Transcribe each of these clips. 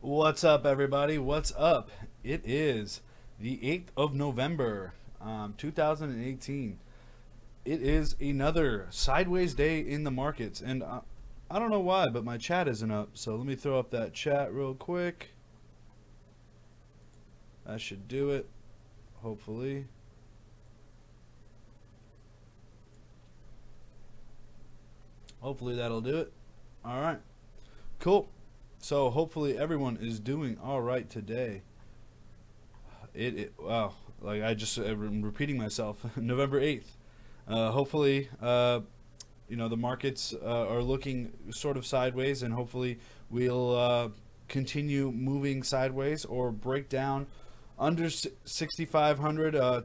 What's up, everybody? What's up? It is the 8th of November, 2018. It is another sideways day in the markets, and I don't know why, but my chat isn't up. So let me throw up that chat real quick. That should do it, hopefully. Hopefully that'll do it. All right, cool. So hopefully everyone is doing all right today. Wow, like I'm repeating myself. November 8th. Hopefully, the markets are looking sort of sideways, and hopefully we'll continue moving sideways or break down under 6,500 I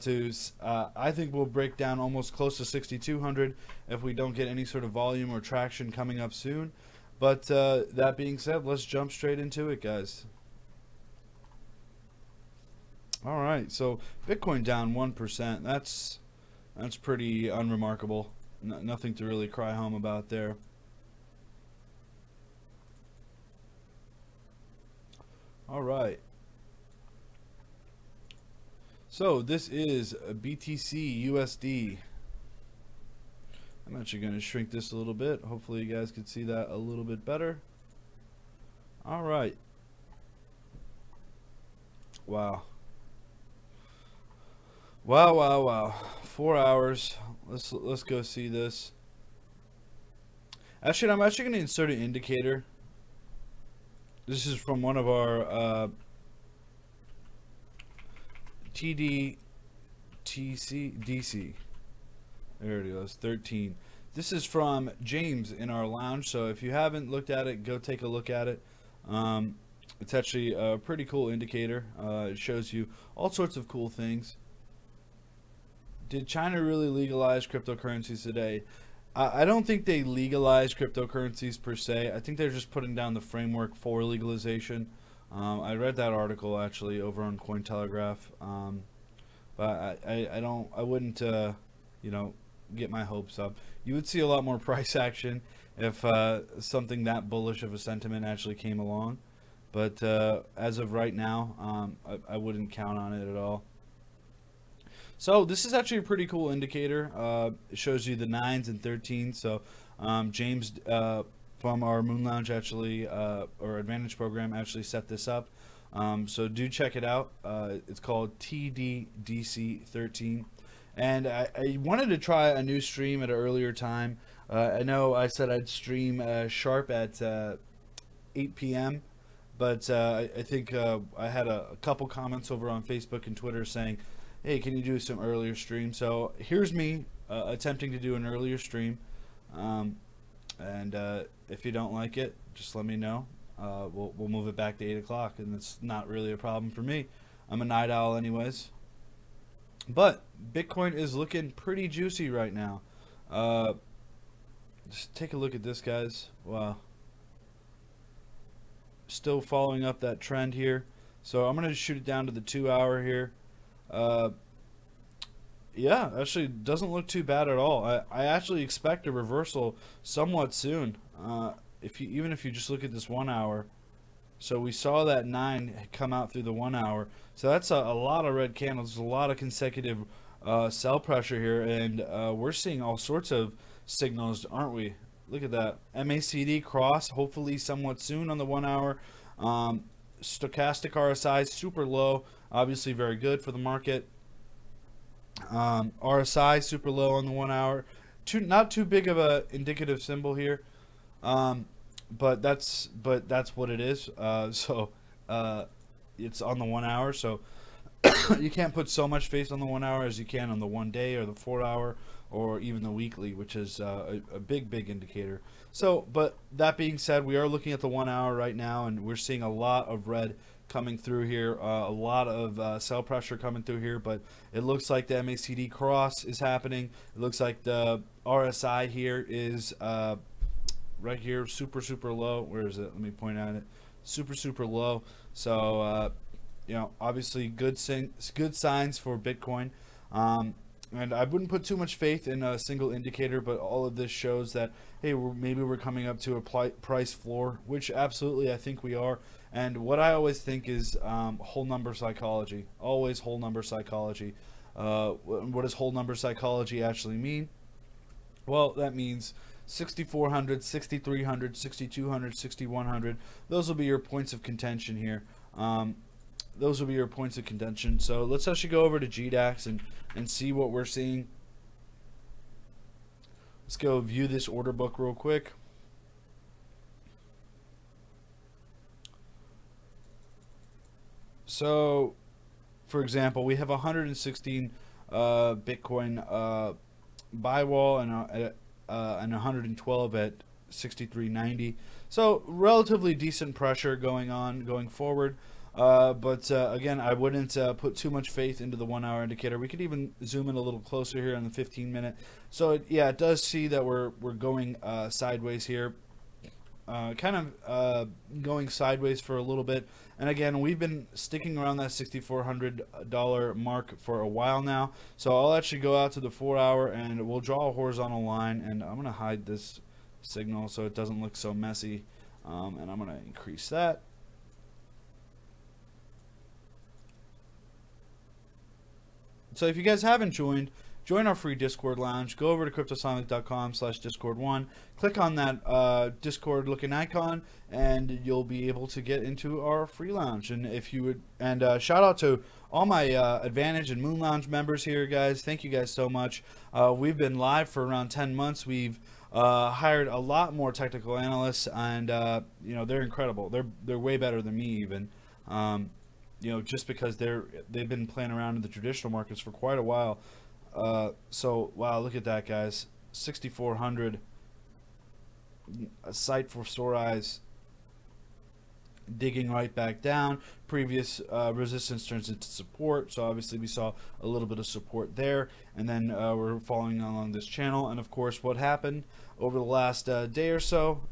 think we'll break down almost close to 6,200 if we don't get any sort of volume or traction coming up soon. But that being said, let's jump straight into it, guys. All right, so Bitcoin down 1%. That's pretty unremarkable. Nothing to really cry home about there. All right. So this is a BTC USD. I'm actually going to shrink this a little bit. Hopefully you guys can see that a little bit better. All right. Wow. Wow. 4 hours. Let's go see this. Actually, I'm actually going to insert an indicator. This is from one of our DC. There it goes, 13. This is from James in our lounge, so if you haven't looked at it, go take a look at it. It's actually a pretty cool indicator. It shows you all sorts of cool things. Did China really legalize cryptocurrencies today? I don't think they legalized cryptocurrencies per se. I think they're just putting down the framework for legalization. I read that article actually over on Cointelegraph, but I wouldn't get my hopes up. You would see a lot more price action if something that bullish of a sentiment actually came along, but as of right now, I wouldn't count on it at all. So this is actually a pretty cool indicator. It shows you the 9s and 13s. So James from our Moon Lounge actually, or Advantage program, actually set this up. So do check it out. It's called TDDC13. And I wanted to try a new stream at an earlier time. I know I said I'd stream sharp at 8 p.m. But I think I had a couple comments over on Facebook and Twitter saying, hey, can you do some earlier stream? So here's me attempting to do an earlier stream. And if you don't like it, just let me know. We'll move it back to 8 o'clock, and it's not really a problem for me. I'm a night owl anyways. But Bitcoin is looking pretty juicy right now. Just take a look at this, guys. Wow. Still following up that trend here. So I'm going to shoot it down to the 2 hour here. Yeah, actually doesn't look too bad at all. I actually expect a reversal somewhat soon. Even if you just look at this 1 hour. So we saw that 9 come out through the 1 hour. So that's a lot of red candles. There's a lot of consecutive sell pressure here, and we're seeing all sorts of signals, aren't we? Look at that. MACD cross, hopefully somewhat soon on the 1 hour. Stochastic RSI super low, obviously very good for the market. RSI super low on the 1 hour. Not too big of a indicative symbol here. But that's what it is. So it's on the 1 hour, so you can't put so much faith on the 1 hour as you can on the 1 day or the 4 hour or even the weekly, which is a big indicator. So, but that being said, we are looking at the 1 hour right now, and we're seeing a lot of red coming through here, a lot of sell pressure coming through here, but it looks like the MACD cross is happening. It looks like the RSI here is right here, super low. Where is it? Let me point at it. Super low. So obviously good signs for Bitcoin. And I wouldn't put too much faith in a single indicator, but all of this shows that, hey, maybe we're coming up to a price floor, which absolutely I think we are. And what I always think is whole number psychology. Always whole number psychology. What does whole number psychology actually mean? Well, that means 6,400, 6,300, 6,200, 6,100. Those will be your points of contention here. Those will be your points of contention. So let's actually go over to GDAX and see what we're seeing. Let's go view this order book real quick. So, for example, we have 116 Bitcoin buy wall and 112 at 63.90. So relatively decent pressure going forward. But again, I wouldn't put too much faith into the 1 hour indicator. We could even zoom in a little closer here on the 15-minute. So it does see that we're going sideways here. Kind of going sideways for a little bit. And again, we've been sticking around that $6,400 mark for a while now. So I'll actually go out to the 4 hour and we'll draw a horizontal line. And I'm going to hide this signal so it doesn't look so messy. And I'm going to increase that. So if you guys haven't joined, join our free Discord lounge. Go over to cryptosomniac.com/discord1. Click on that Discord looking icon, and you'll be able to get into our free lounge. And if you would, and shout out to all my Advantage and Moon Lounge members here, guys. Thank you guys so much. We've been live for around 10 months. We've hired a lot more technical analysts, and you know, they're incredible. They're way better than me even. You know, just because they've been playing around in the traditional markets for quite a while. So wow, look at that, guys. 6,400, a sight for sore eyes. Digging right back down. Previous resistance turns into support, so obviously we saw a little bit of support there, and then we're following along this channel. And of course, what happened over the last day or so?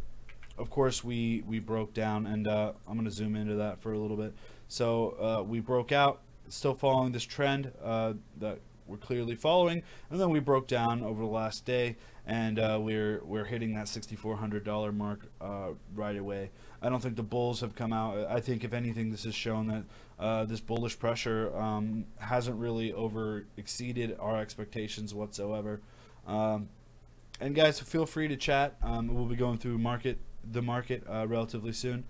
Of course, we broke down, and I'm going to zoom into that for a little bit. So we broke out, still following this trend that we're clearly following, and then we broke down over the last day, and we're hitting that $6,400 mark right away. I don't think the bulls have come out. I think if anything, this has shown that this bullish pressure hasn't really exceeded our expectations whatsoever. And guys, feel free to chat. We'll be going through the market relatively soon.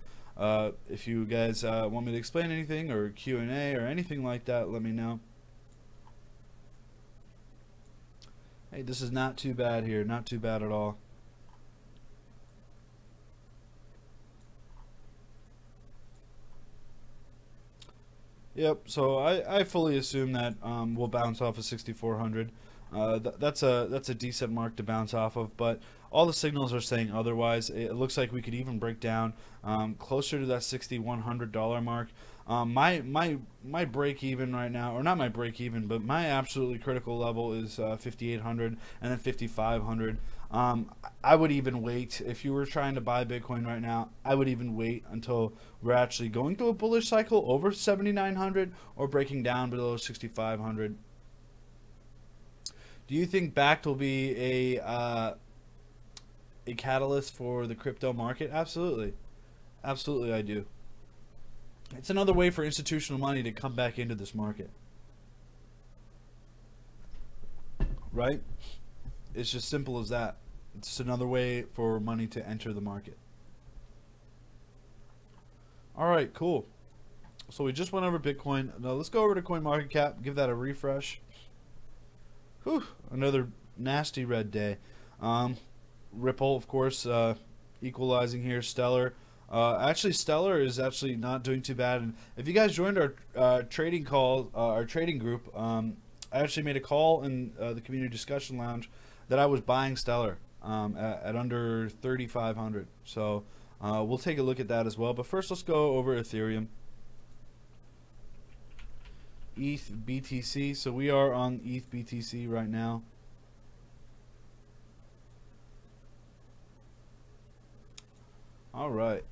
If you guys want me to explain anything or Q&A or anything like that, let me know. Hey, this is not too bad here, not too bad at all. Yep, so I fully assume that we'll bounce off of 6,400. That's a decent mark to bounce off of, but all the signals are saying otherwise. It looks like we could even break down closer to that $6,100 mark. My break even right now, or not my break even, but my absolutely critical level is 5,800 and then 5,500. I would even wait if you were trying to buy Bitcoin right now. I would even wait until we're actually going through a bullish cycle over 7,900 or breaking down below 6,500. Do you think Bakkt will be a catalyst for the crypto market? Absolutely. Absolutely, I do. It's another way for institutional money to come back into this market. Right? It's just simple as that. It's just another way for money to enter the market. All right, cool. So we just went over Bitcoin. Now let's go over to CoinMarketCap, give that a refresh. Whew, another nasty red day. Ripple, of course, equalizing here. Stellar. Actually, Stellar is actually not doing too bad. And if you guys joined our trading call, our trading group, I actually made a call in the community discussion lounge that I was buying Stellar at under 3,500. So we'll take a look at that as well. But first, let's go over Ethereum. ETH BTC. So we are on ETH BTC right now. All right.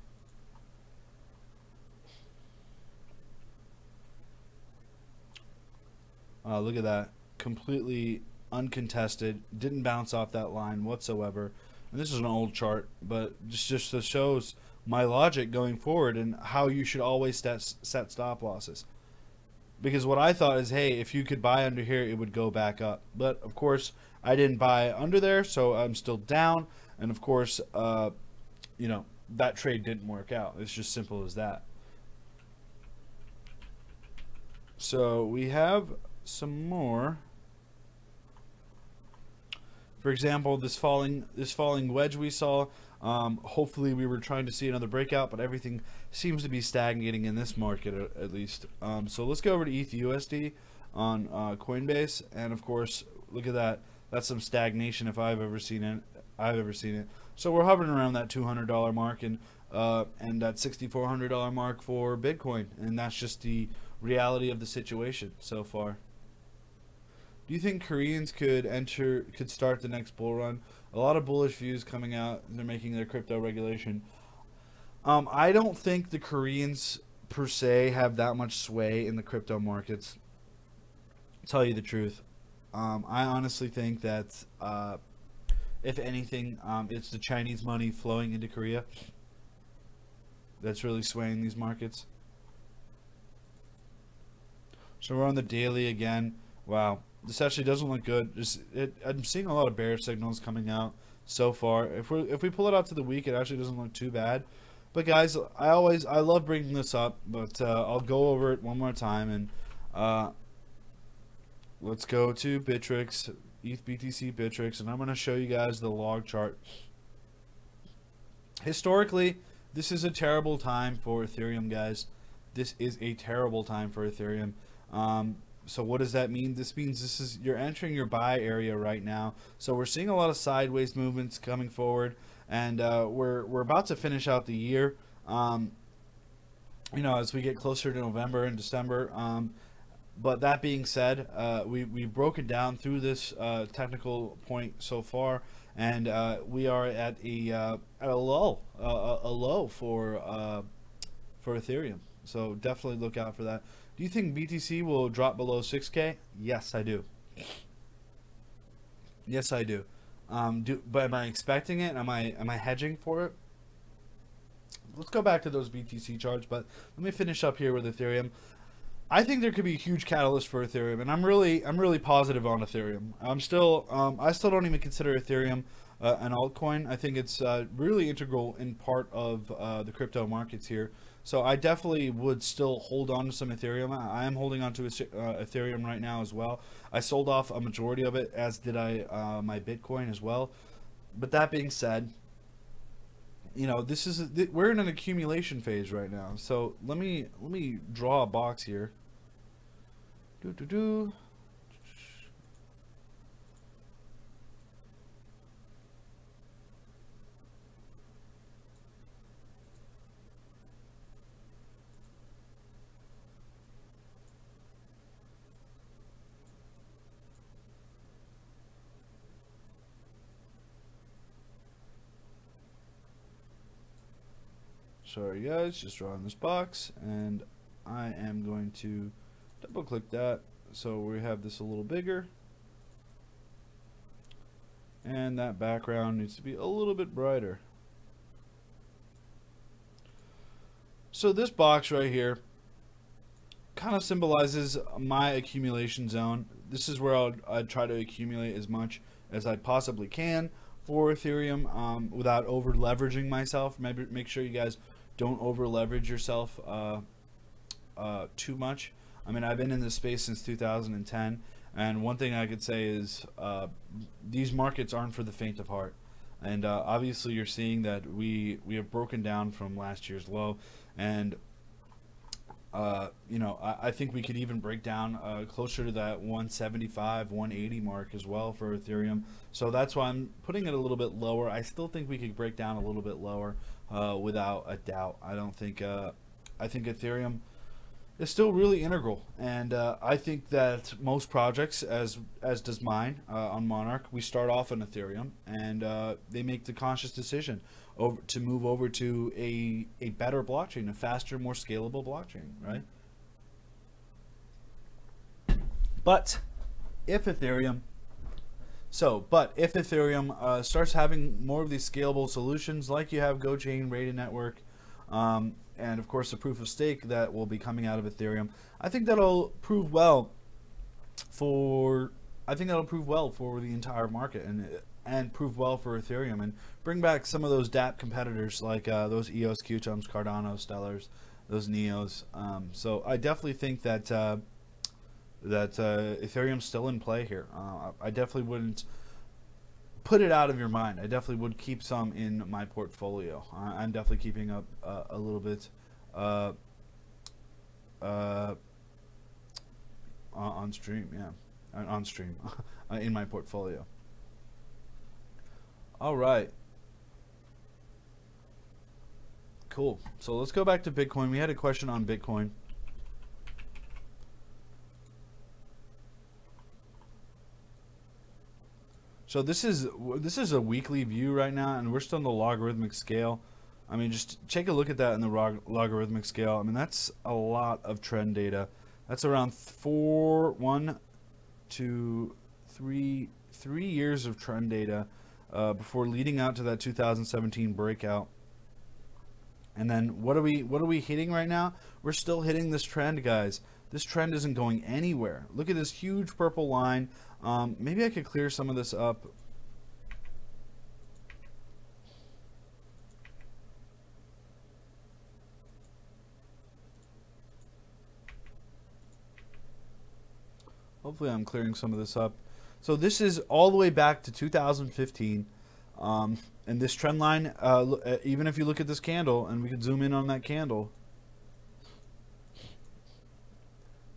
Look at that. Completely uncontested, didn't bounce off that line whatsoever. And this is an old chart, but just shows my logic going forward and how you should always set stop losses. Because what I thought is, hey, if you could buy under here, it would go back up. But of course, I didn't buy under there, so I'm still down. And of course, you know, that trade didn't work out. It's just simple as that. So we have some more. For example, this falling wedge we saw. Hopefully, we were trying to see another breakout, but everything seems to be stagnating in this market at least. So let's go over to ETHUSD on Coinbase, and of course, look at that. That's some stagnation if I've ever seen it. So we're hovering around that $200 mark and that $6,400 mark for Bitcoin, and that's just the reality of the situation so far. Do you think Koreans could start the next bull run? A lot of bullish views coming out. They're making their crypto regulation. I don't think the Koreans per se have that much sway in the crypto markets. To tell you the truth, I honestly think that if anything, it's the Chinese money flowing into Korea that's really swaying these markets. So we're on the daily again. Wow, this actually doesn't look good. I'm seeing a lot of bear signals coming out so far. If we pull it out to the week, it actually doesn't look too bad. But guys, I love bringing this up, but I'll go over it one more time, and let's go to Bittrex, ETH BTC Bittrex, and I'm going to show you guys the log chart. Historically, this is a terrible time for Ethereum, guys. This is a terrible time for Ethereum. So what does that mean? This means you're entering your buy area right now. So we're seeing a lot of sideways movements coming forward, and we're about to finish out the year. You know, as we get closer to November and December. But that being said, we've broken down through this technical point so far, and we are at a low for Ethereum. So definitely look out for that. Do you think BTC will drop below 6K? Yes, I do. Yes, I do. But am I expecting it? Am I hedging for it? Let's go back to those BTC charts, but let me finish up here with Ethereum. I think there could be a huge catalyst for Ethereum, and I'm really positive on Ethereum. I still don't even consider Ethereum an altcoin. I think it's really integral in part of the crypto markets here. So I definitely would still hold on to some Ethereum. I am holding on to Ethereum right now as well. I sold off a majority of it, as did my Bitcoin as well. But that being said, you know, we're in an accumulation phase right now. So let me draw a box here. Sorry guys, just drawing this box, and I am going to double click that so we have this a little bigger, and that background needs to be a little bit brighter. So this box right here kind of symbolizes my accumulation zone. This is where I'd try to accumulate as much as I possibly can for Ethereum without over leveraging myself. Maybe make sure you guys don't over leverage yourself too much. I mean, I've been in this space since 2010, and one thing I could say is these markets aren't for the faint of heart. And obviously you're seeing that we have broken down from last year's low, and you know, I think we could even break down closer to that 175, 180 mark as well for Ethereum. So that's why I'm putting it a little bit lower. I still think we could break down a little bit lower without a doubt. I think Ethereum is still really integral, and I think that most projects, as does mine on Monarch, we start off on Ethereum, and they make the conscious decision to move over to a better blockchain, a faster, more scalable blockchain, right? But if Ethereum So, but if Ethereum starts having more of these scalable solutions, like you have GoChain, Rated Network, and of course the proof of stake that will be coming out of Ethereum, I think that'll prove well for the entire market, and prove well for Ethereum, and bring back some of those DApp competitors like those EOS, Qtoms, Cardano, Stellars, those Neos. So I definitely think that Ethereum's still in play here. I definitely wouldn't put it out of your mind. I definitely would keep some in my portfolio. I'm definitely keeping up a little bit on stream, on stream in my portfolio. All right. Cool. So let's go back to Bitcoin. We had a question on Bitcoin. So this is a weekly view right now, and we're still in the logarithmic scale. I mean, just take a look at that in the logarithmic scale. I mean, that's a lot of trend data. That's around 3 years of trend data before leading out to that 2017 breakout. And then what are we hitting right now? We're still hitting this trend, guys. This trend isn't going anywhere. Look at this huge purple line. Maybe I could clear some of this up. Hopefully I'm clearing some of this up. So this is all the way back to 2015. And this trend line, even if you look at this candle, and we could zoom in on that candle,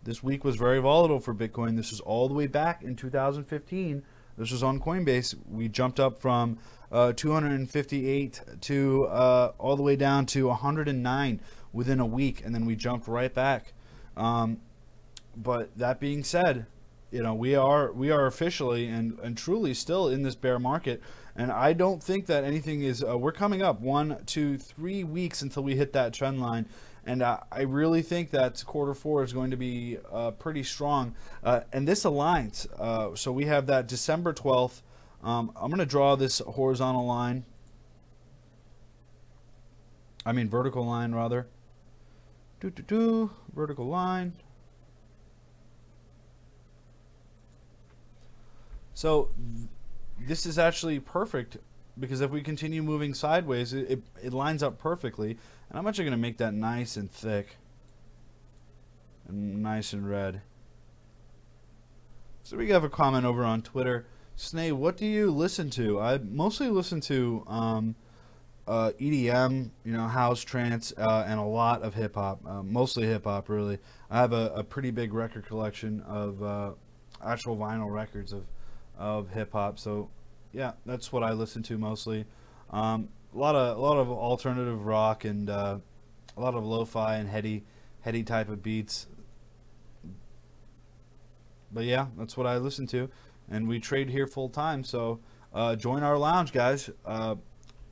this week was very volatile for Bitcoin. This is all the way back in 2015. This was on Coinbase. We jumped up from 258 to all the way down to 109 within a week, and then we jumped right back. But that being said, you know, we are officially and truly still in this bear market, and I don't think that anything is. We're coming up 1, 2, 3 weeks until we hit that trend line. And I really think that Q4 is going to be pretty strong. And this aligns. So we have that December 12th. I'm going to draw this horizontal line. I mean vertical line, rather. Vertical line. So this is actually perfect, because if we continue moving sideways, it lines up perfectly. And I'm actually going to make that nice and thick and nice and red. So we have a comment over on Twitter. Sneh, what do you listen to? I mostly listen to EDM, you know, house, trance, and a lot of hip hop. Mostly hip hop, really. I have a pretty big record collection of actual vinyl records of hip hop. So yeah, that's what I listen to mostly. A lot of alternative rock, and a lot of lo-fi and heady type of beats. But yeah, that's what I listen to, and we trade here full time. So join our lounge, guys.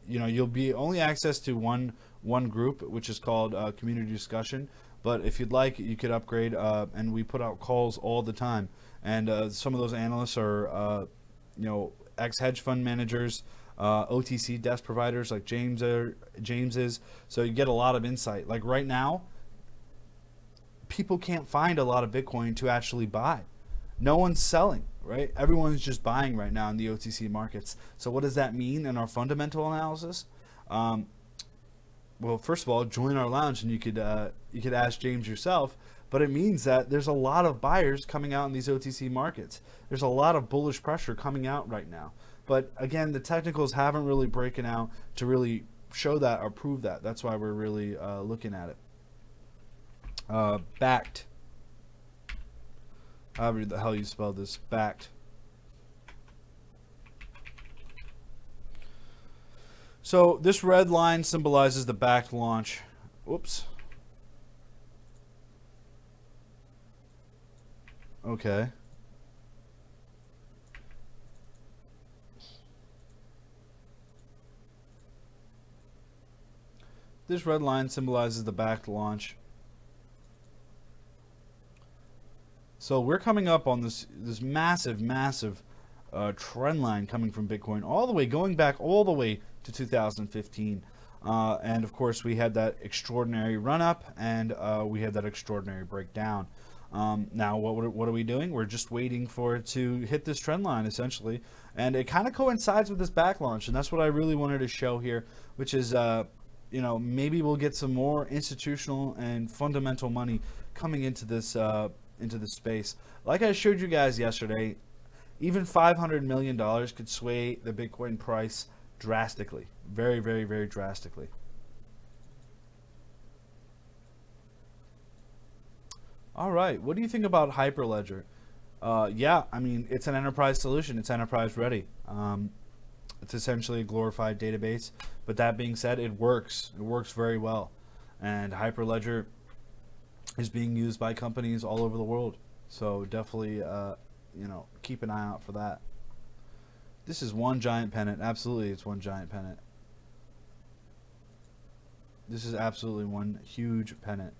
You know, you'll be only access to one group, which is called community discussion. But if you'd like, you could upgrade, and we put out calls all the time. And some of those analysts are, you know, ex-hedge fund managers, OTC desk providers like James is. So you get a lot of insight. Like right now, people can't find a lot of Bitcoin to actually buy. No one's selling, right? Everyone's just buying right now in the OTC markets. So what does that mean in our fundamental analysis? Well, first of all, join our lounge, and you could ask James yourself. But it means that there's a lot of buyers coming out in these OTC markets. There's a lot of bullish pressure coming out right now. But again, the technicals haven't really broken out to really show that or prove that. That's why we're really looking at it. Backed. However the hell you spell this. Backed. So this red line symbolizes the backed launch. Whoops. Okay. This red line symbolizes the backed launch. So we're coming up on this massive trend line coming from Bitcoin all the way, going back all the way to 2015. And of course, we had that extraordinary run up, and we had that extraordinary breakdown. Now, what are we doing? We're just waiting for it to hit this trend line, essentially. And it kind of coincides with this back launch, and that's what I really wanted to show here, which is, you know, maybe we'll get some more institutional and fundamental money coming into this space. Like I showed you guys yesterday, even $500 million could sway the Bitcoin price drastically, very, very, very drastically. All right, what do you think about Hyperledger? Yeah, I mean, it's an enterprise solution. It's enterprise ready. It's essentially a glorified database. But that being said, it works. It works very well. And Hyperledger is being used by companies all over the world. So definitely, you know, keep an eye out for that. This is one giant pennant. Absolutely, it's one giant pennant. This is absolutely one huge pennant.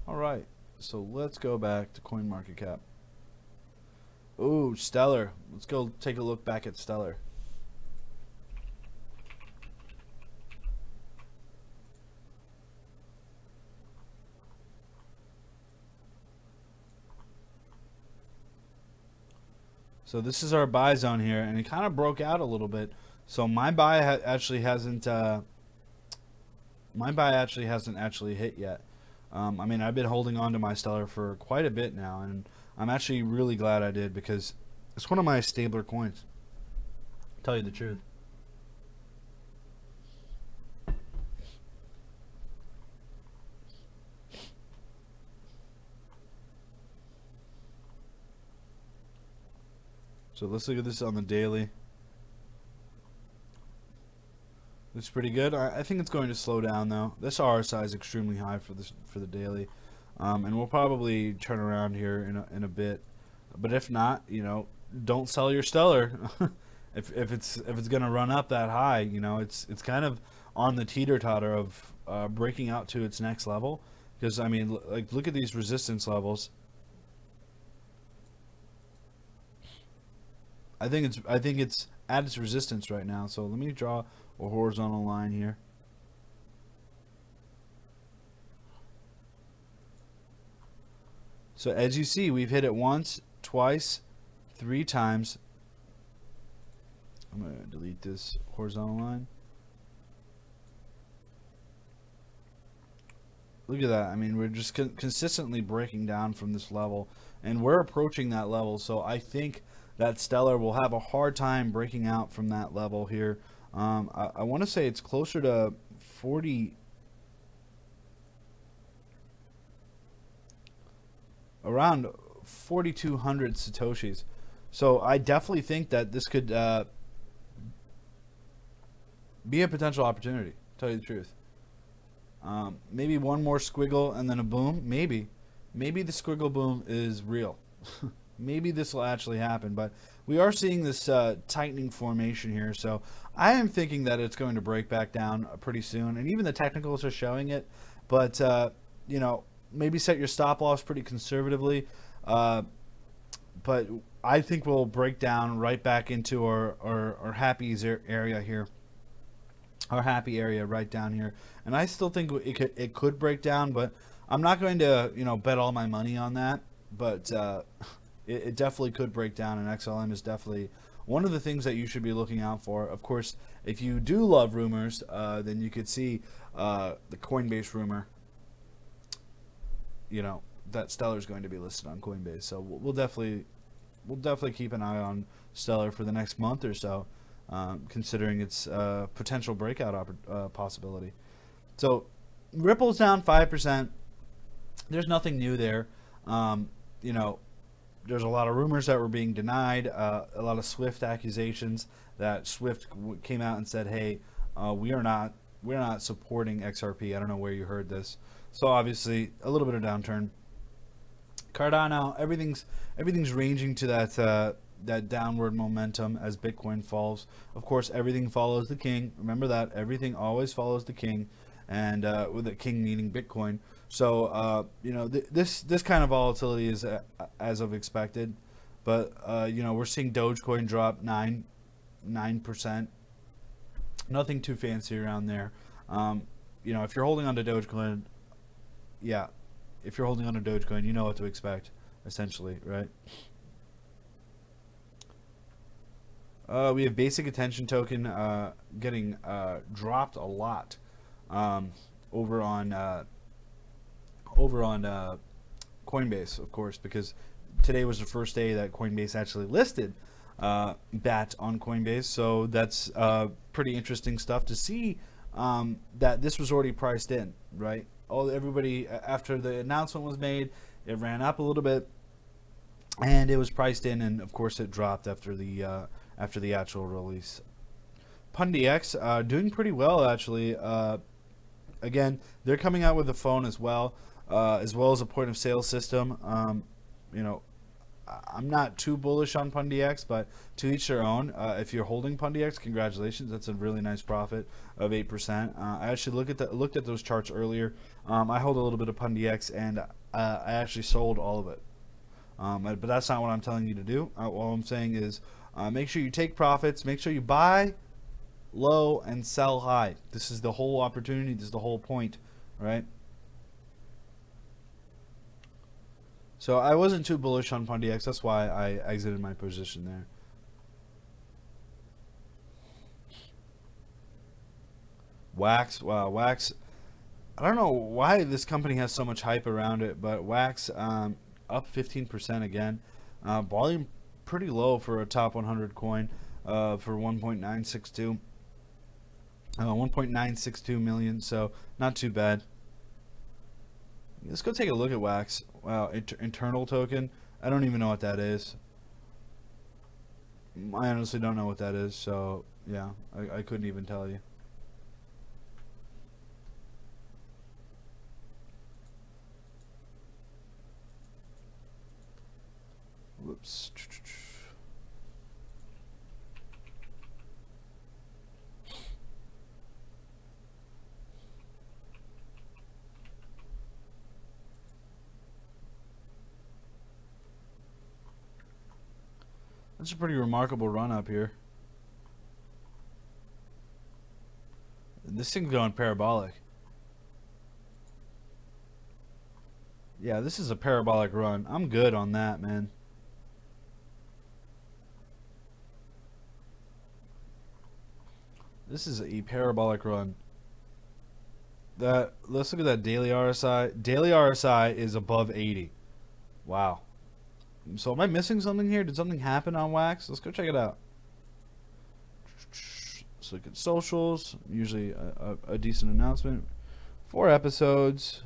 All right, so let's go back to CoinMarketCap. Ooh, Stellar. Let's go take a look back at Stellar. So this is our buy zone here, and it kind of broke out a little bit. So my buy actually hasn't hit yet. I mean, I've been holding on to my Stellar for quite a bit now, and I'm actually really glad I did, because it's one of my stabler coins. To tell you the truth. So let's look at this on the daily. Looks pretty good. I think it's going to slow down though. This RSI is extremely high for the daily, and we'll probably turn around here in a bit. But if not, you know, don't sell your Stellar. if it's gonna run up that high, you know, it's kind of on the teeter-totter of breaking out to its next level. Because I mean, like, look at these resistance levels. I think it's at its resistance right now. So let me draw a horizontal line here. So as you see, we've hit it once, twice, 3 times. I'm going to delete this horizontal line. Look at that. I mean, we're just consistently breaking down from this level, and we're approaching that level. So I think that Stellar will have a hard time breaking out from that level here. I want to say it's closer to 40, around 4,200 Satoshis. So I definitely think that this could be a potential opportunity, to tell you the truth. Maybe one more squiggle and then a boom. Maybe the squiggle boom is real. Maybe this will actually happen, but we are seeing this tightening formation here, so I am thinking that it's going to break back down pretty soon, and even the technicals are showing it. But you know, maybe set your stop loss pretty conservatively, but I think we'll break down right back into our happy area here, our happy area right down here, and I still think it could break down, but I'm not going to, you know, bet all my money on that, but it definitely could break down, and XLM is definitely one of the things that you should be looking out for. Of course, if you do love rumors, then you could see the Coinbase rumor, you know, that Stellar is going to be listed on Coinbase. So we'll definitely keep an eye on Stellar for the next month or so, considering its potential breakout possibility. So Ripple's down 5%. There's nothing new there. You know, there's a lot of rumors that were being denied, a lot of Swift accusations that Swift came out and said, hey, we're not supporting XRP. I don't know where you heard this. So obviously a little bit of downturn. Cardano, everything's ranging to that downward momentum as Bitcoin falls. Of course, everything follows the king. Remember that everything always follows the king, and with the king meaning Bitcoin. So you know, this kind of volatility is as of expected, but you know, we're seeing Dogecoin drop 9%. Nothing too fancy around there. You know, if you're holding on to Dogecoin, yeah, if you're holding on to Dogecoin, you know what to expect, essentially, right? We have basic attention token getting dropped a lot over on Coinbase, of course, because today was the first day that Coinbase actually listed BAT on Coinbase. So that's pretty interesting stuff to see that this was already priced in, right? Everybody, after the announcement was made, it ran up a little bit, and it was priced in, and of course it dropped after the actual release. PundyX doing pretty well, actually. Again, they're coming out with a phone as well as a point of sale system. You know, I'm not too bullish on PundyX, but to each their own. If you're holding PundyX, congratulations. That's a really nice profit of 8%. I actually looked at those charts earlier. I hold a little bit of PundyX, and I actually sold all of it. But that's not what I'm telling you to do. All I'm saying is make sure you take profits. Make sure you buy low and sell high. This is the whole opportunity. This is the whole point, right? So I wasn't too bullish on PundyX. That's why I exited my position there. Wax. Wow, Wax. I don't know why this company has so much hype around it, but Wax up 15% again. Volume pretty low for a top 100 coin for 1.962 million, so not too bad. Let's go take a look at Wax. Wow, internal token. I don't even know what that is. I honestly don't know what that is, so yeah, I couldn't even tell you. Whoops. That's a pretty remarkable run up here. This thing's going parabolic. Yeah, this is a parabolic run. I'm good on that, man. This is a parabolic run. Let's look at that daily RSI. Daily RSI is above 80. Wow. So am I missing something here? Did something happen on Wax? Let's go check it out. Let's look at socials. Usually a decent announcement. 4 episodes.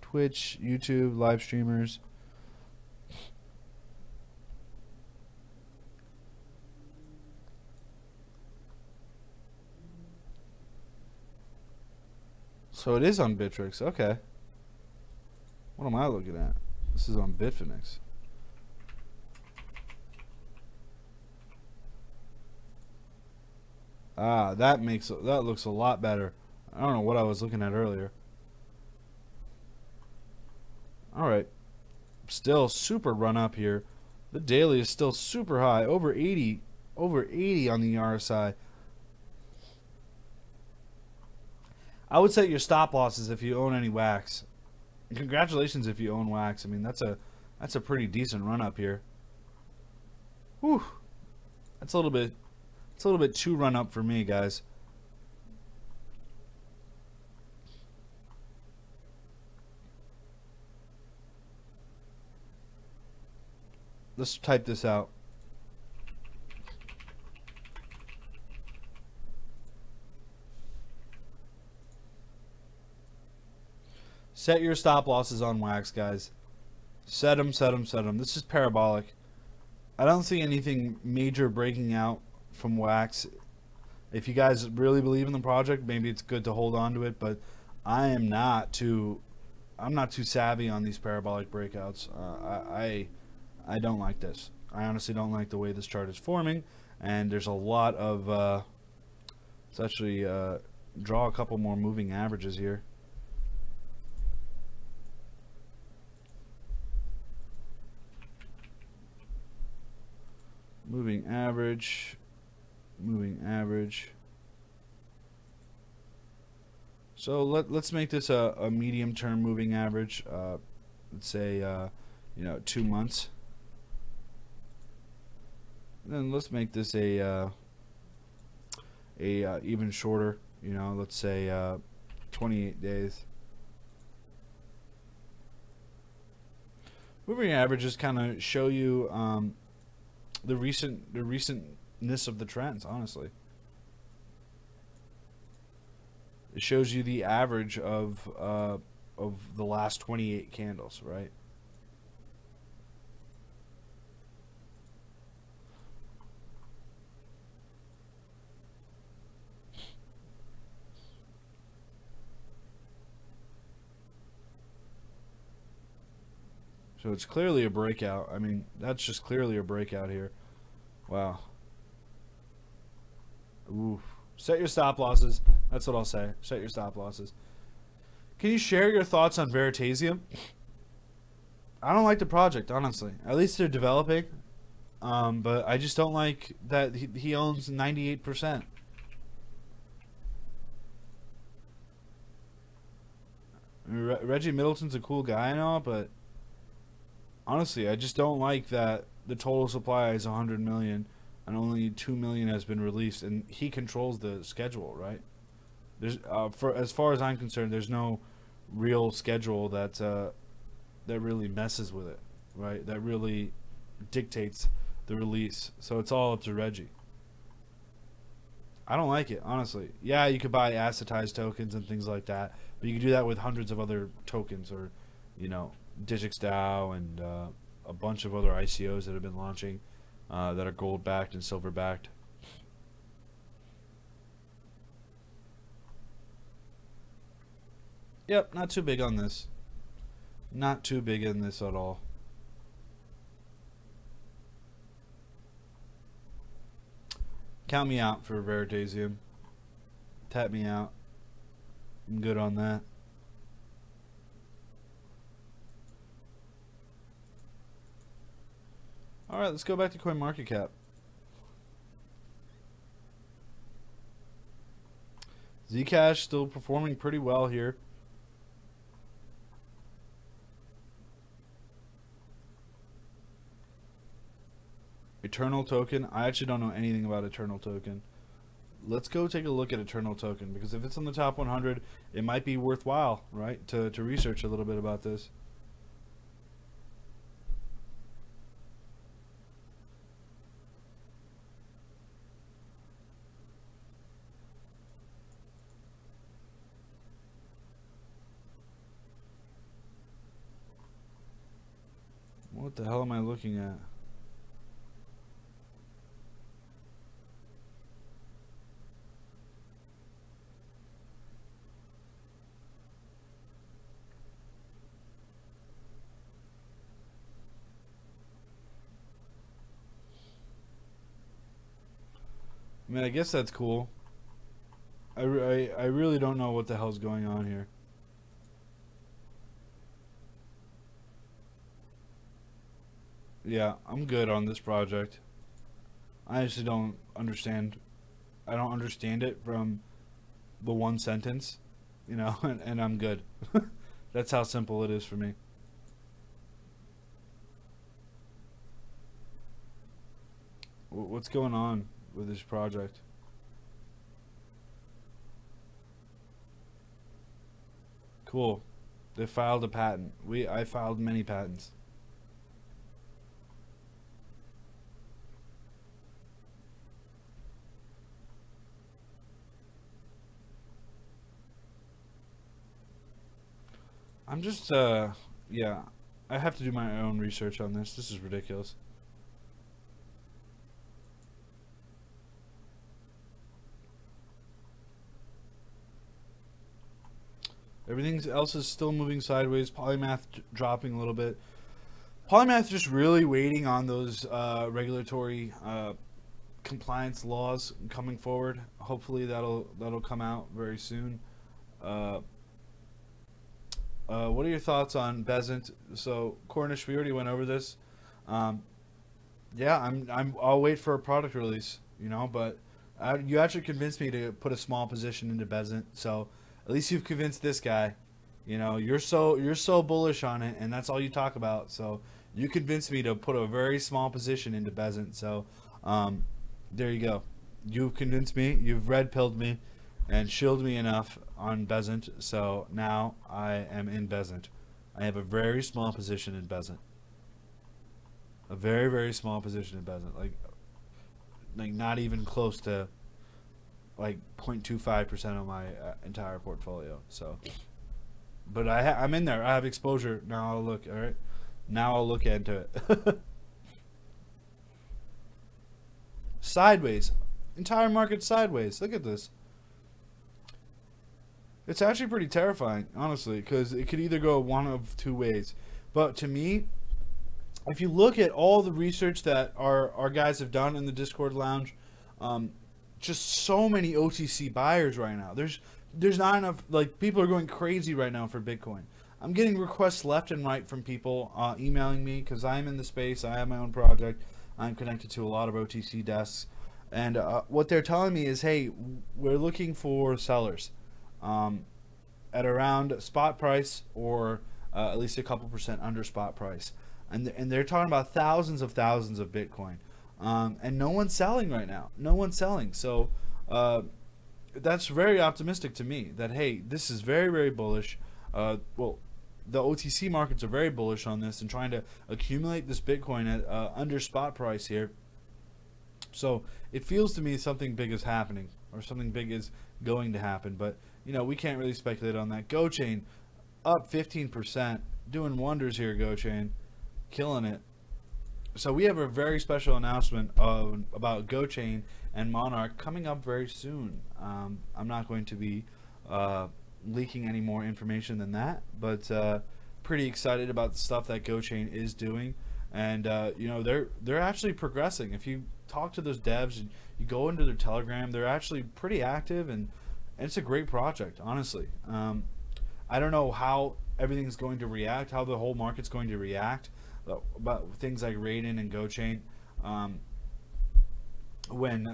Twitch, YouTube, live streamers. So it is on Bittrex. Okay. What am I looking at? This is on Bitfinex. Ah, that looks a lot better. I don't know what I was looking at earlier. All right. Still super run up here. The daily is still super high, over 80 on the RSI. I would set your stop losses if you own any Wax. Congratulations if you own Wax. I mean, that's a pretty decent run up here. Whew. It's a little bit too run up for me, guys. Let's type this out. Set your stop losses on Wax, guys. Set them, set them, set them. This is parabolic. I don't see anything major breaking out from Wax. If you guys really believe in the project, maybe it's good to hold on to it, but I'm not too savvy on these parabolic breakouts. I don't like this. I honestly don't like the way this chart is forming, and there's a lot of let's actually draw a couple more moving averages here. moving average, moving average. So let's make this a medium term moving average. Let's say 2 months. And then let's make this a even shorter. Let's say 28 days. Moving averages kind of show you the recentness of the trends. Honestly, it shows you the average of the last 28 candles, right? So it's clearly a breakout. I mean, that's just clearly a breakout here. Wow. Oof. Set your stop losses. That's what I'll say. Set your stop losses. Can you share your thoughts on Veritasium? I don't like the project, honestly. At least they're developing. But I just don't like that he owns 98%. I mean, Reggie Middleton's a cool guy and all, but honestly, I just don't like that the total supply is 100 million and only 2 million has been released, and he controls the schedule, right? There's for as far as I'm concerned, there's no real schedule that really messes with it, right? That really dictates the release. So it's all up to Reggie. I don't like it, honestly. Yeah, you could buy assetized tokens and things like that, but you can do that with hundreds of other tokens, or Digix DAO and a bunch of other ICOs that have been launching that are gold backed and silver backed. Yep, not too big on this. Not too big in this at all. Count me out for Veritasium. Tap me out. I'm good on that. Alright, let's go back to CoinMarketCap. Zcash still performing pretty well here. Eternal Token. I actually don't know anything about Eternal Token. Let's go take a look at Eternal Token, because if it's on the top 100, it might be worthwhile, right, to research a little bit about this. What the hell am I looking at? I mean, I guess that's cool. I really don't know what the hell's going on here. Yeah, I'm good on this project. I actually don't understand. I don't understand it from the one sentence, and I'm good. That's how simple it is for me. What's going on with this project? Cool. They filed a patent. I filed many patents. I'm just yeah, I have to do my own research on this. This is ridiculous. Everything else is still moving sideways. Polymath dropping a little bit. Polymath just really waiting on those regulatory compliance laws coming forward. Hopefully that'll come out very soon. What are your thoughts on Bezant? So Cornish, we already went over this. Yeah, I'll wait for a product release, you know, but you actually convinced me to put a small position into Bezant, so at least you've convinced this guy. You know, you're so bullish on it, and that's all you talk about. So you convinced me to put a very small position into Bezant. So um, there you go. You've convinced me. You've red pilled me, and shielded me enough on Bezant. So now I am in Bezant. I have a very small position in Bezant. A very very small position in Bezant. Like not even close to like 0.25% of my entire portfolio. So. But I'm in there. I have exposure. Now I'll look. All right. Now I'll look into it. Sideways. Entire market sideways. Look at this. It's actually pretty terrifying, honestly, because it could either go one of two ways. But to me, if you look at all the research that our guys have done in the Discord lounge, just so many OTC buyers right now. There's not enough, like, people are going crazy right now for Bitcoin. I'm getting requests left and right from people emailing me because I'm in the space. I have my own project. I'm connected to a lot of OTC desks. And what they're telling me is, hey, we're looking for sellers at around spot price or at least a couple percent under spot price. And they're talking about thousands of Bitcoin. And no one's selling right now. No one's selling. So that's very optimistic to me that, hey, this is very, very bullish. Well, the OTC markets are very bullish on this and trying to accumulate this Bitcoin at under spot price here. So it feels to me something big is happening or something big is going to happen. But, you know, we can't really speculate on that. GoChain up 15%, doing wonders here, GoChain, killing it. So we have a very special announcement about GoChain and Monarch coming up very soon. I'm not going to be leaking any more information than that, but pretty excited about the stuff that GoChain is doing, and you know, they're actually progressing. If you talk to those devs, you go into their Telegram, they're actually pretty active, and it's a great project, honestly. I don't know how everything's going to react, how the whole market's going to react about things like Raiden and GoChain when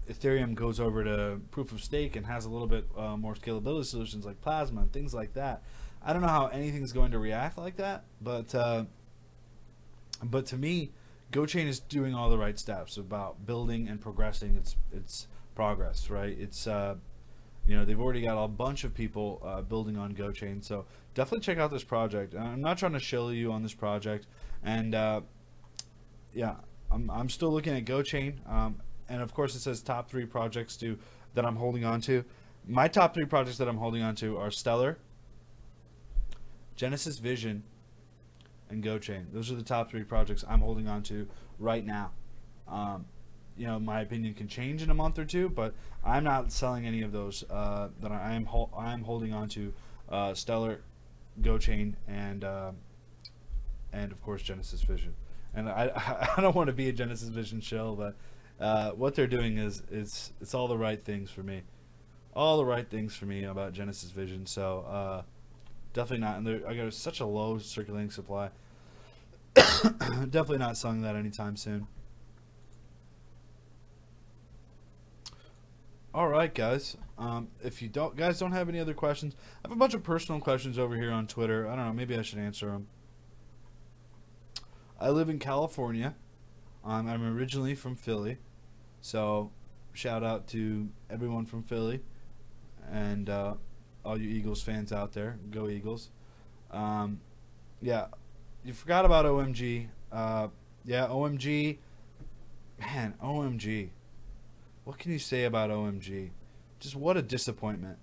Ethereum goes over to proof of stake and has a little bit more scalability solutions like Plasma and things like that. I don't know how anything's going to react like that, but to me, GoChain is doing all the right steps about building and progressing its progress, right? It's you know, they've already got a bunch of people building on GoChain, so definitely check out this project. I'm not trying to shill you on this project, and yeah, I'm still looking at GoChain, and of course it says top 3 projects that I'm holding on to. My top 3 projects that I'm holding on to are Stellar, Genesis Vision, and GoChain. Those are the top 3 projects I'm holding on to right now. You know, my opinion can change in a month or two, but I'm not selling any of those. That I am holding on to Stellar, GoChain, and of course Genesis Vision. And I don't want to be a Genesis Vision shill, but what they're doing is it's all the right things for me, all the right things for me about Genesis Vision. So definitely not. And I got such a low circulating supply. Definitely not selling that anytime soon. All right, guys. If you guys don't have any other questions, I have a bunch of personal questions over here on Twitter. I don't know. Maybe I should answer them. I live in California. I'm originally from Philly, so shout out to everyone from Philly and all you Eagles fans out there. Go Eagles. Yeah, you forgot about OMG. Yeah, OMG. Man, OMG. What can you say about OMG? Just what a disappointment.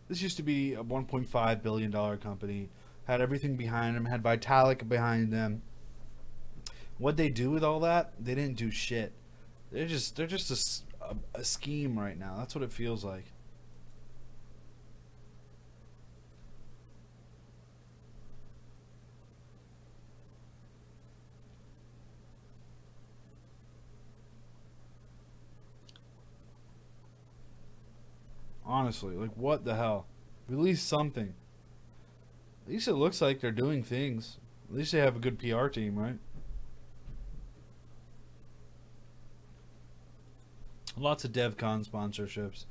This used to be a $1.5 billion company, had everything behind them, had Vitalik behind them. What'd they do with all that? They didn't do shit. They're just a scheme right now. That's what it feels like. Honestly, like, what the hell? Release something. At least it looks like they're doing things. At least they have a good PR team, right? Lots of DevCon sponsorships.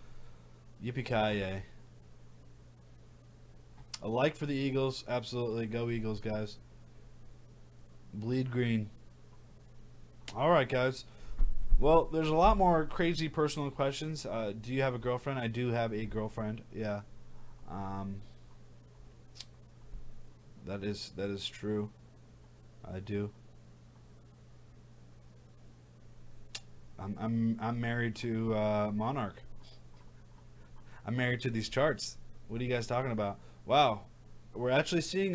Yippee-ki-yay. A like for the Eagles. Absolutely. Go Eagles, guys. Bleed green. Alright, guys. Well, there's a lot more crazy personal questions. Do you have a girlfriend? I do have a girlfriend. Yeah. That is true. I do. I'm married to Monarch. I'm married to these charts. What are you guys talking about? Wow, we're actually seeing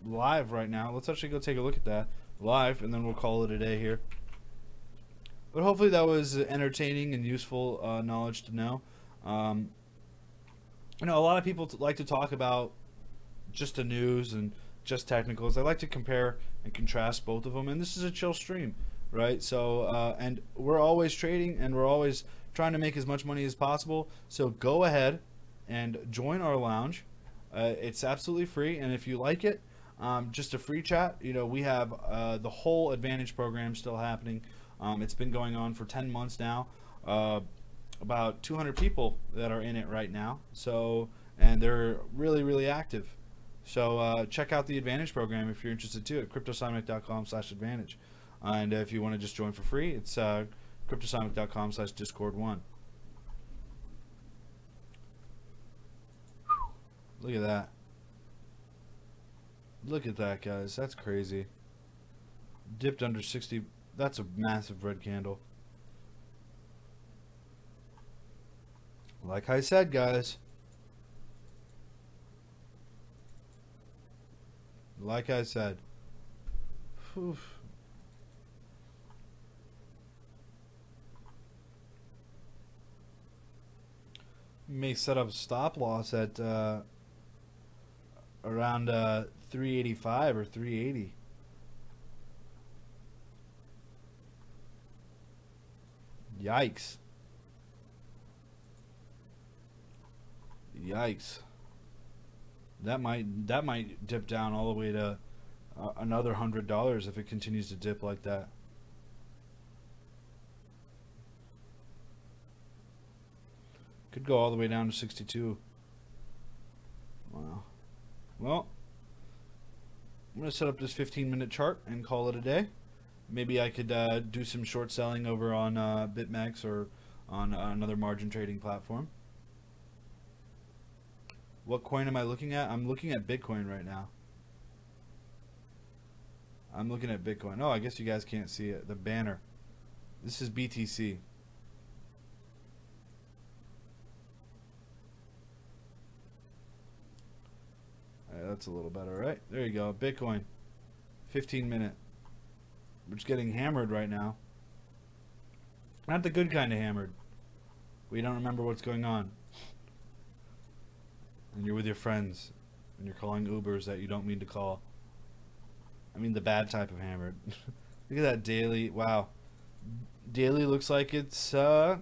live right now. Let's actually go take a look at that live, and then we'll call it a day here. But hopefully that was entertaining and useful knowledge to know. You know, a lot of people like to talk about just the news and just technicals. I like to compare and contrast both of them, and this is a chill stream, right? So, and we're always trading, and we're always trying to make as much money as possible. So go ahead and join our lounge. It's absolutely free, and if you like it, just a free chat. You know, we have the whole Advantage program still happening. It's been going on for 10 months now. About 200 people that are in it right now. So, and they're really, really active. So check out the Advantage program if you're interested too at cryptosomniac.com/advantage. And if you want to just join for free, it's cryptosomniac.com/discord1. Look at that. Look at that, guys. That's crazy. Dipped under 60. That's a massive red candle. Like I said, guys. Like I said. Whew. May set up stop loss at around 385 or 380. Yikes. Yikes. That might dip down all the way to another $100 if it continues to dip like that. Could go all the way down to 62. Wow. Well, I'm going to set up this 15-minute chart and call it a day. Maybe I could do some short selling over on BitMEX or on another margin trading platform. What coin am I looking at? I'm looking at Bitcoin right now. I'm looking at Bitcoin. Oh, I guess you guys can't see it. The banner. This is BTC. That's a little better, right? There you go. Bitcoin. 15-minute. We're just getting hammered right now. Not the good kind of hammered. We don't remember what's going on. And you're with your friends. And you're calling Ubers that you don't mean to call. I mean the bad type of hammered. Look at that daily. Wow. Daily looks like it's yeah,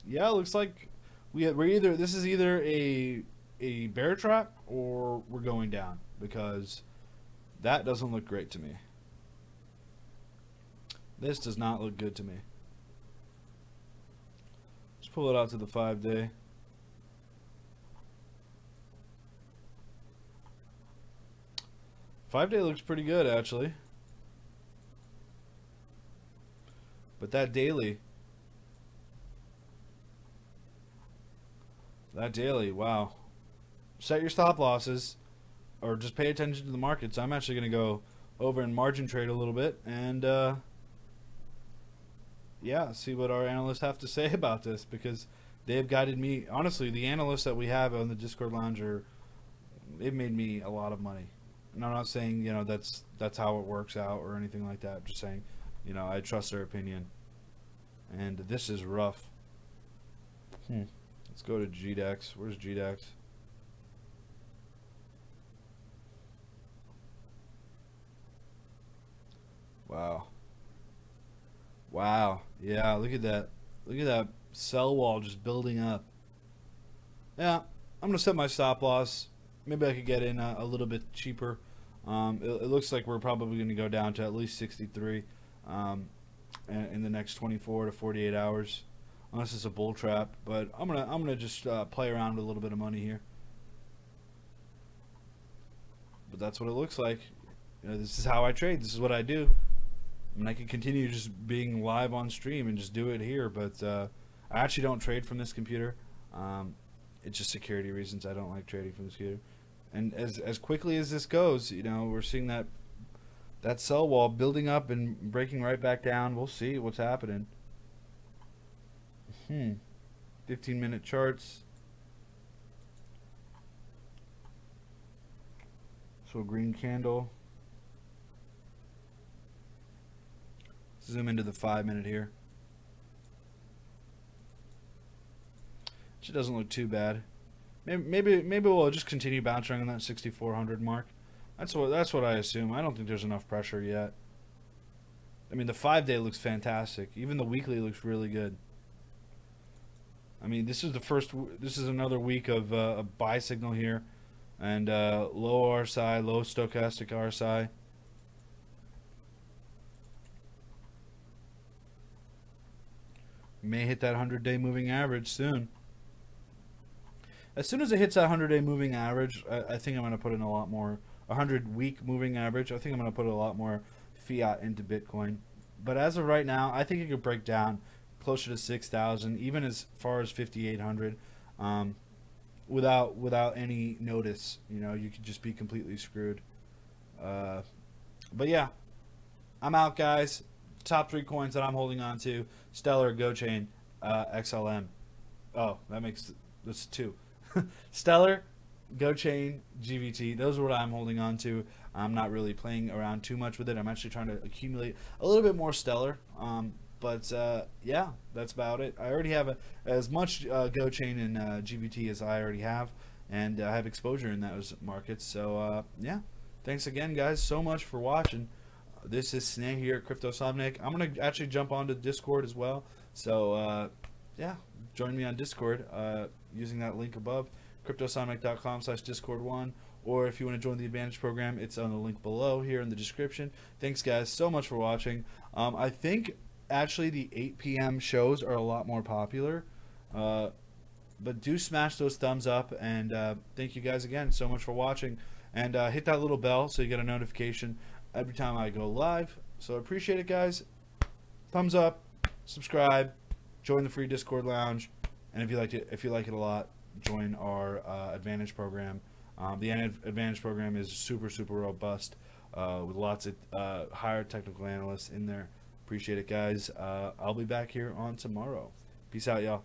it looks like we're either, this is either a bear trap or we're going down, because that doesn't look great to me. This does not look good to me. Let's pull it out to the 5-day. Five-day looks pretty good, actually. But that daily, wow. Set your stop losses, or just pay attention to the markets. I'm actually going to go over and margin trade a little bit and yeah, see what our analysts have to say about this, because they have guided me. Honestly, the analysts that we have on the Discord lounge they've made me a lot of money. And I'm not saying, you know, that's how it works out or anything like that. I'm just saying, you know, I trust their opinion. And this is rough. Let's go to GDEX. Where's GDEX? Wow. Wow. Yeah, look at that. Look at that sell wall just building up. Yeah, I'm going to set my stop loss. Maybe I could get in a little bit cheaper. It looks like we're probably going to go down to at least 63. in the next 24 to 48 hours, unless it's a bull trap. But I'm gonna just play around with a little bit of money here. But that's what it looks like. You know, this is how I trade. This is what I do. I mean, I could continue just being live on stream and just do it here, but I actually don't trade from this computer. It's just security reasons. I don't like trading from this computer. And as quickly as this goes, you know, we're seeing that sell wall building up and breaking right back down. We'll see what's happening. 15-minute charts. So green candle. Zoom into the 5-minute here. It doesn't look too bad. Maybe we'll just continue bouncing on that 6,400 mark. That's what I assume. I don't think there's enough pressure yet. I mean, the 5-day looks fantastic. Even the weekly looks really good. I mean, this is another week of a buy signal here, and low RSI, low stochastic RSI. May hit that 100-day moving average soon. As soon as it hits that 100-day moving average, I think I'm going to put in a lot more. 100-week moving average, I think I'm going to put a lot more fiat into Bitcoin. But as of right now, I think it could break down closer to 6,000, even as far as 5,800, without any notice. You know, you could just be completely screwed. But yeah, I'm out, guys. Top 3 coins that I'm holding on to: Stellar, GoChain, XLM. Oh, that's 2. Stellar, GoChain, GVT. Those are what I'm holding on to. I'm not really playing around too much with it. I'm actually trying to accumulate a little bit more Stellar. But yeah, that's about it. I already have as much GoChain and GVT as I already have, and I have exposure in those markets. So yeah, thanks again, guys, so much for watching. This is Sneh here at Cryptosomniac. I'm going to actually jump onto Discord as well. So, yeah, join me on Discord using that link above, cryptosomniac.com/discord1. Or if you want to join the Advantage program, it's on the link below here in the description. Thanks, guys, so much for watching. I think, actually, the 8 p.m. shows are a lot more popular. But do smash those thumbs up. And thank you guys again so much for watching. And hit that little bell so you get a notification every time I go live. So I appreciate it, guys. Thumbs up, subscribe, join the free Discord lounge, and if you like it a lot, join our Advantage program. The Advantage program is super robust with lots of higher technical analysts in there. Appreciate it, guys. I'll be back here on tomorrow. Peace out, y'all.